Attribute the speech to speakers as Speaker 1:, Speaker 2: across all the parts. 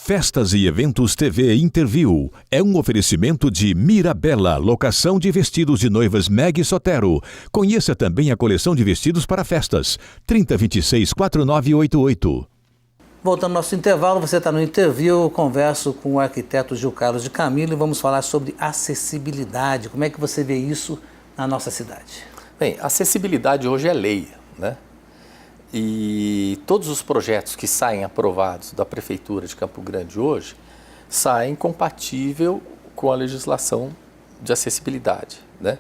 Speaker 1: Festas e Eventos TV Interview é um oferecimento de Mirabella, locação de vestidos de noivas Meg Sotero. Conheça também a coleção de vestidos para festas. 3026-4988.
Speaker 2: Voltando ao nosso intervalo, você está no Interview, eu converso com o arquiteto Gil Carlos de Camilo e vamos falar sobre acessibilidade. Como é que você vê isso na nossa cidade?
Speaker 3: Bem, acessibilidade hoje é lei, né? E todos os projetos que saem aprovados da Prefeitura de Campo Grande hoje saem compatível com a legislação de acessibilidade, né?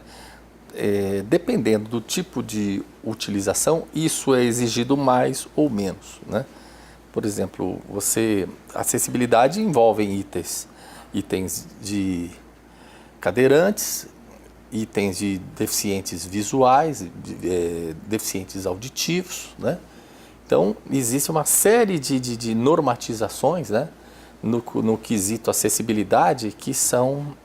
Speaker 3: Dependendo do tipo de utilização, isso é exigido mais ou menos, né? Por exemplo, acessibilidade envolve itens de cadeirantes, itens de deficientes visuais, deficientes auditivos, né? Então, existe uma série de normatizações, né, no quesito acessibilidade que são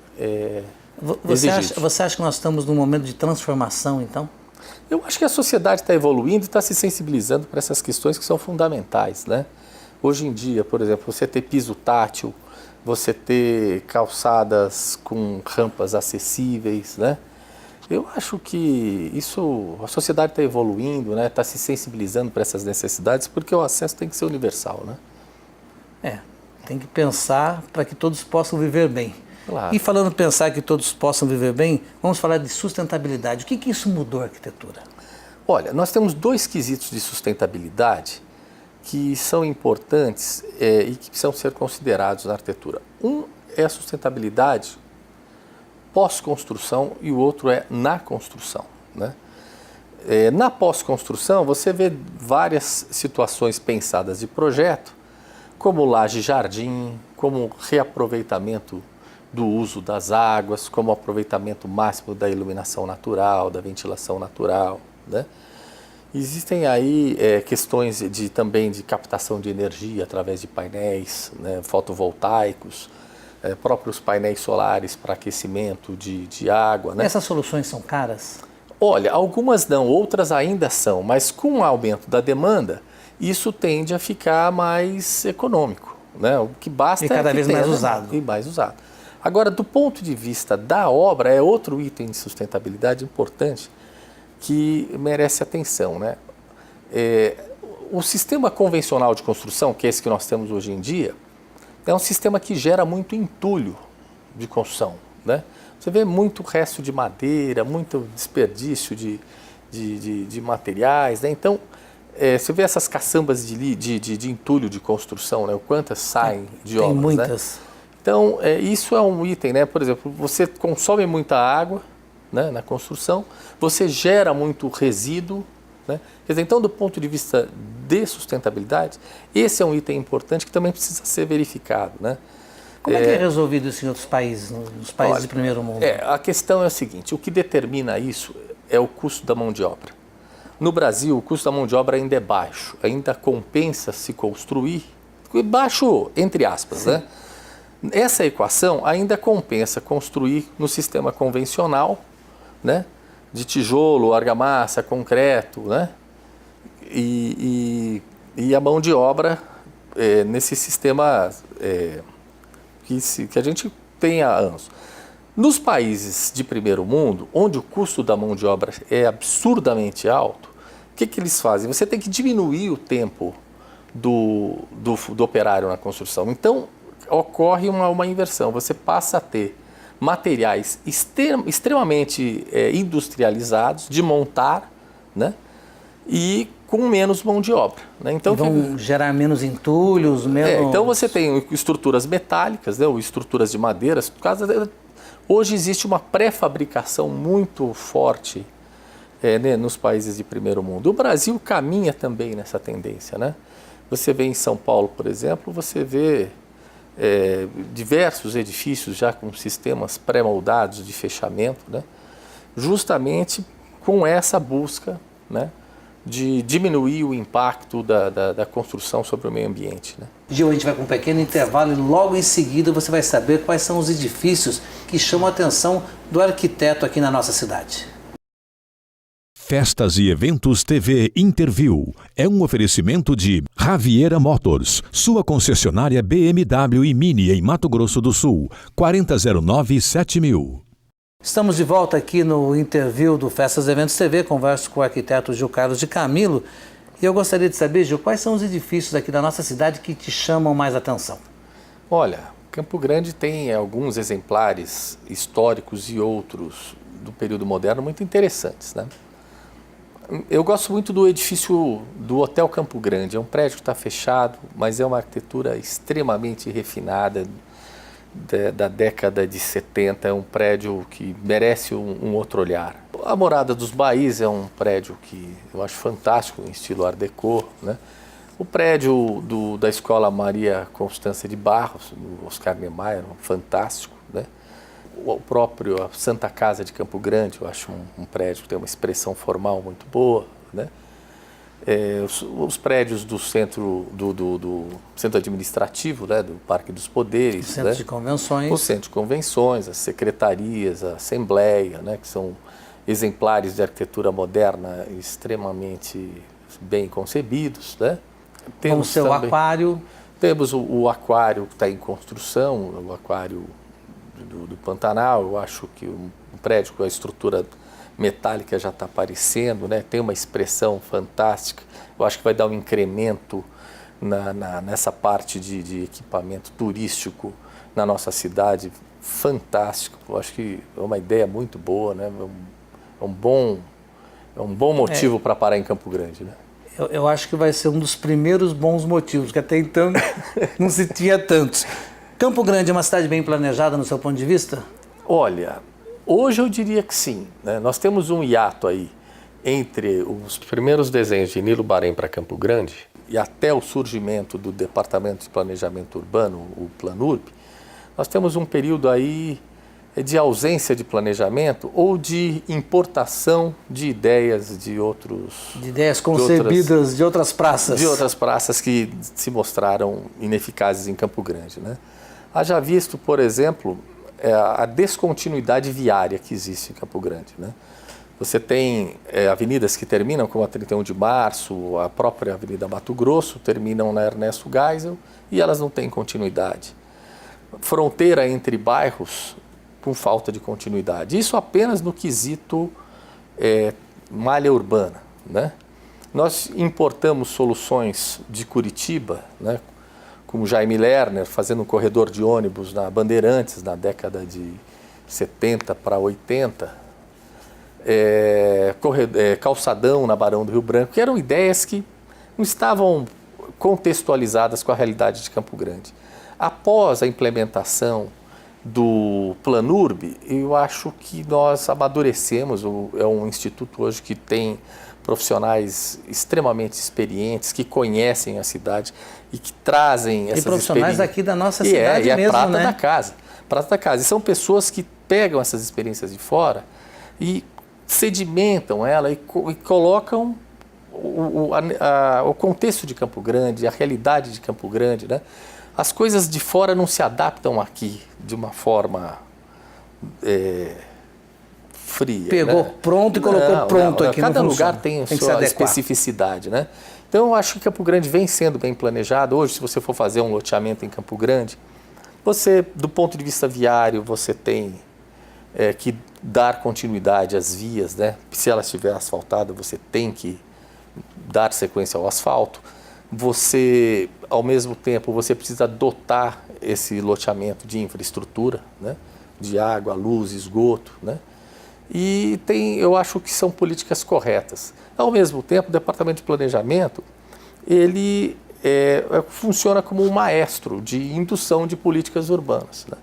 Speaker 3: exigidos.
Speaker 2: Você acha que nós estamos num momento de transformação, então?
Speaker 3: Eu acho que a sociedade está evoluindo e está se sensibilizando para essas questões que são fundamentais, né? Hoje em dia, por exemplo, você ter piso tátil, você ter calçadas com rampas acessíveis, né? Eu acho que a sociedade está evoluindo, né? Está se sensibilizando para essas necessidades, porque o acesso tem que ser universal, né?
Speaker 2: Tem que pensar para que todos possam viver bem.
Speaker 3: Claro.
Speaker 2: E falando em pensar que todos possam viver bem, vamos falar de sustentabilidade. O que isso mudou a arquitetura?
Speaker 3: Olha, nós temos dois quesitos de sustentabilidade que são importantes e que precisam ser considerados na arquitetura. Um é a sustentabilidade pós-construção e o outro é na construção, né? Na pós-construção você vê várias situações pensadas de projeto, como laje-jardim, como reaproveitamento do uso das águas, como aproveitamento máximo da iluminação natural, da ventilação natural, né? Existem aí questões também de captação de energia através de painéis, né, fotovoltaicos, próprios painéis solares para aquecimento de água, né?
Speaker 2: Essas soluções são caras?
Speaker 3: Olha, algumas não, outras ainda são, mas com o aumento da demanda, isso tende a ficar mais econômico, né? O que basta
Speaker 2: e cada vez mais
Speaker 3: usado. E mais usado. Agora, do ponto de vista da obra, é outro item de sustentabilidade importante que merece atenção, né? O sistema convencional de construção, que é esse que nós temos hoje em dia, é um sistema que gera muito entulho de construção, né? Você vê muito resto de madeira, muito desperdício de materiais, né? Então, você vê essas caçambas de entulho de construção, né? O quantas saem de obras,
Speaker 2: tem muitas.
Speaker 3: Né? Então, isso é um item, né? Por exemplo, você consome muita água, né, na construção, você gera muito resíduo, né? Quer dizer, então, do ponto de vista de sustentabilidade, esse é um item importante que também precisa ser verificado, né?
Speaker 2: Como é que é resolvido isso em outros países, nos países de primeiro mundo?
Speaker 3: A questão é a seguinte, o que determina isso é o custo da mão de obra. No Brasil, o custo da mão de obra ainda é baixo, ainda compensa se construir, baixo entre aspas, sim, né? Essa equação ainda compensa construir no sistema convencional, né, de tijolo, argamassa, concreto, né, e a mão de obra nesse sistema que a gente tem há anos. Nos países de primeiro mundo, onde o custo da mão de obra é absurdamente alto, o que eles fazem? Você tem que diminuir o tempo do operário na construção. Então, ocorre uma inversão, você passa a ter materiais extremamente industrializados de montar, né, e com menos mão de obra, né? Então,
Speaker 2: vão gerar menos entulhos, menos...
Speaker 3: Então você tem estruturas metálicas, né, ou estruturas de madeiras. Hoje existe uma pré-fabricação muito forte né, nos países de primeiro mundo. O Brasil caminha também nessa tendência, né? Você vê em São Paulo, por exemplo, você vê diversos edifícios já com sistemas pré-moldados de fechamento, né? Justamente com essa busca, né, de diminuir o impacto da construção sobre o meio ambiente, né?
Speaker 2: Gil, a gente vai com um pequeno intervalo e logo em seguida você vai saber quais são os edifícios que chamam a atenção do arquiteto aqui na nossa cidade.
Speaker 1: Festas e Eventos TV Interview é um oferecimento de Raviera Motors, sua concessionária BMW e Mini em Mato Grosso do Sul, 4009-7000.
Speaker 2: Estamos de volta aqui no interview do Festas Eventos TV, converso com o arquiteto Gil Carlos de Camilo. E eu gostaria de saber, Gil, quais são os edifícios aqui da nossa cidade que te chamam mais atenção?
Speaker 3: Olha, Campo Grande tem alguns exemplares históricos e outros do período moderno muito interessantes, né? Eu gosto muito do edifício do Hotel Campo Grande. É um prédio que está fechado, mas é uma arquitetura extremamente refinada da década de 70. É um prédio que merece um outro olhar. A Morada dos Baís é um prédio que eu acho fantástico, em estilo Art Deco, né? O prédio da Escola Maria Constância de Barros, do Oscar Niemeyer, fantástico, né? O próprio Santa Casa de Campo Grande, eu acho um prédio que tem uma expressão formal muito boa, né? Os prédios do centro do centro administrativo, né, do Parque dos Poderes,
Speaker 2: o centro,
Speaker 3: né?
Speaker 2: de convenções.
Speaker 3: O centro de convenções, as secretarias, a Assembleia, né, que são exemplares de arquitetura moderna extremamente bem concebidos, né?
Speaker 2: Temos o seu aquário.
Speaker 3: Temos o aquário que está em construção, o aquário do Pantanal. Eu acho que um prédio com a estrutura metálica já está aparecendo, né? Tem uma expressão fantástica. Eu acho que vai dar um incremento nessa parte de equipamento turístico na nossa cidade, fantástico. Eu acho que é uma ideia muito boa, né? É um bom motivo para parar em Campo Grande, né?
Speaker 2: Eu acho que vai ser um dos primeiros bons motivos, que até então não se tinha tantos. Campo Grande é uma cidade bem planejada no seu ponto de vista?
Speaker 3: Olha, hoje eu diria que sim, né? Nós temos um hiato aí entre os primeiros desenhos de Nilo Bahrein para Campo Grande e até o surgimento do Departamento de Planejamento Urbano, o Planurb. Nós temos um período aí de ausência de planejamento ou de importação de ideias de outros...
Speaker 2: De ideias concebidas de outras praças.
Speaker 3: De outras praças que se mostraram ineficazes em Campo Grande, né? Haja visto, por exemplo, a descontinuidade viária que existe em Campo Grande, né? Você tem avenidas que terminam como a 31 de Março, a própria Avenida Mato Grosso, terminam na Ernesto Geisel e elas não têm continuidade. Fronteira entre bairros com falta de continuidade. Isso apenas no quesito malha urbana, né? Nós importamos soluções de Curitiba, né? Como Jaime Lerner, fazendo um corredor de ônibus na Bandeirantes, na década de 70 para 80, calçadão na Barão do Rio Branco, que eram ideias que não estavam contextualizadas com a realidade de Campo Grande. Após a implementação do Planurb, eu acho que nós amadurecemos. É um instituto hoje que tem profissionais extremamente experientes, que conhecem a cidade e que trazem essas experiências. E
Speaker 2: profissionais aqui da nossa cidade mesmo,
Speaker 3: né? E é prata
Speaker 2: da
Speaker 3: casa. Prata da casa. E são pessoas que pegam essas experiências de fora e sedimentam ela e colocam o contexto de Campo Grande, a realidade de Campo Grande, né? As coisas de fora não se adaptam aqui de uma forma fria.
Speaker 2: Pegou,
Speaker 3: né?
Speaker 2: Pronto e colocou pronto aqui.
Speaker 3: Cada lugar tem a sua especificidade, né? Então eu acho que Campo Grande vem sendo bem planejado. Hoje, se você for fazer um loteamento em Campo Grande, você, do ponto de vista viário, você tem que dar continuidade às vias, né? Se ela estiver asfaltada, você tem que dar sequência ao asfalto. Você, ao mesmo tempo, você precisa dotar esse loteamento de infraestrutura, né? De água, luz, esgoto, né? E eu acho que são políticas corretas. Ao mesmo tempo, o Departamento de Planejamento, ele funciona como um maestro de indução de políticas urbanas, né?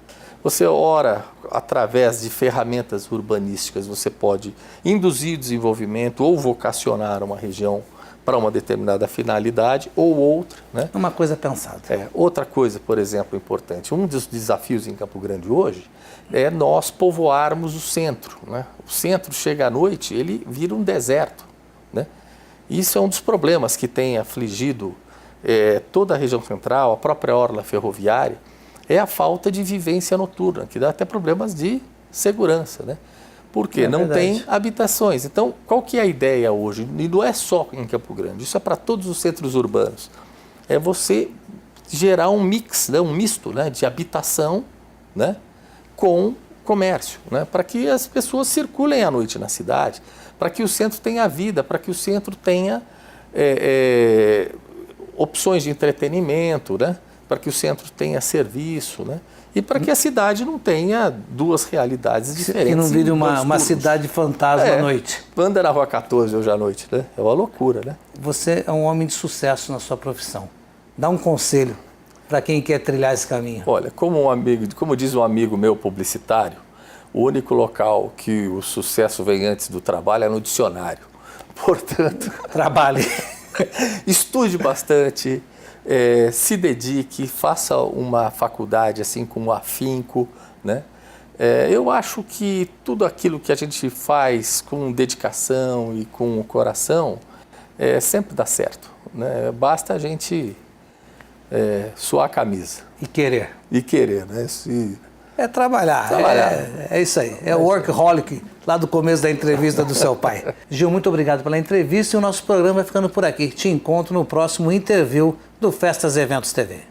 Speaker 3: Você, ora, através de ferramentas urbanísticas, você pode induzir desenvolvimento ou vocacionar uma região para uma determinada finalidade ou outra, né?
Speaker 2: Uma coisa pensada.
Speaker 3: Outra coisa, por exemplo, importante. Um dos desafios em Campo Grande hoje é nós povoarmos o centro, né? O centro chega à noite, ele vira um deserto, né? Isso é um dos problemas que tem afligido toda a região central, a própria orla ferroviária, é a falta de vivência noturna, que dá até problemas de segurança, né? Porque não tem habitações. Então, qual que é a ideia hoje? E não é só em Campo Grande, isso é para todos os centros urbanos. é você gerar um mix, né, um misto, né, de habitação, né, com comércio, né, para que as pessoas circulem à noite na cidade, para que o centro tenha vida, para que o centro tenha opções de entretenimento, né, para que o centro tenha serviço, né, e para que a cidade não tenha duas realidades diferentes.
Speaker 2: Que não vire uma cidade fantasma à noite.
Speaker 3: Anda na Rua 14 hoje à noite, né? É uma loucura, né?
Speaker 2: Você é um homem de sucesso na sua profissão. Dá um conselho para quem quer trilhar esse caminho.
Speaker 3: Olha, como diz um amigo meu publicitário, o único local que o sucesso vem antes do trabalho é no dicionário. Portanto,
Speaker 2: trabalhe.
Speaker 3: Estude bastante, se dedique, faça uma faculdade assim com afinco, né? Eu acho que tudo aquilo que a gente faz com dedicação e com o coração sempre dá certo, né? Basta a gente suar a camisa.
Speaker 2: E querer.
Speaker 3: E querer, né?
Speaker 2: Trabalhar. É isso aí. É o workaholic lá do começo da entrevista do seu pai. Gil, muito obrigado pela entrevista e o nosso programa vai ficando por aqui. Te encontro no próximo interview do Festas e Eventos TV.